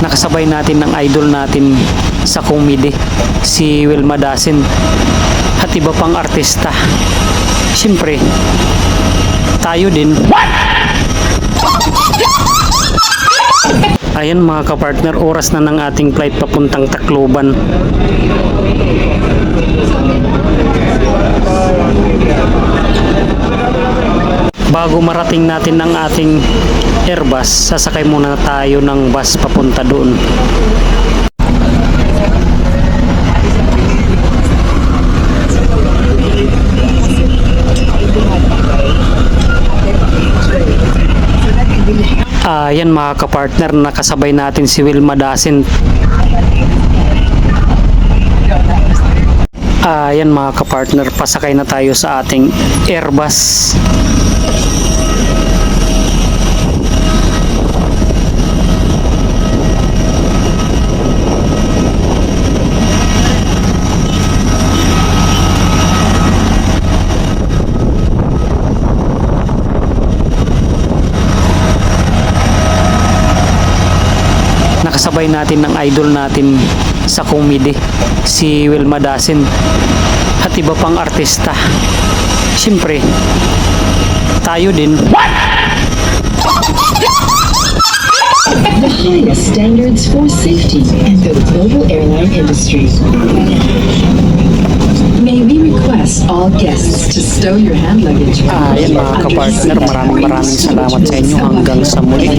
Nakasabay natin ng idol natin sa comedy, si Wilma Dasin, at iba pang artista. Siyempre, tayo din. Ayan mga kapartner, oras na ng ating flight papuntang Tacloban. Bago marating natin ang ating Airbus, sasakay muna tayo ng bus papunta doon. Ayan mga kapartner, nakasabay natin si Wilma Dasin. Ayan mga kapartner, pasakay na tayo sa ating Airbus. Nakasabay natin ng idol natin sa comedy, si Wilma Dasin, at iba pang artista. Siyempre, tayo din. The highest standards for safety in the global airline industry. May we request all guests to stow your hand luggage. Ayan mga kapartner, maraming salamat sa inyo. Hanggang sa muli.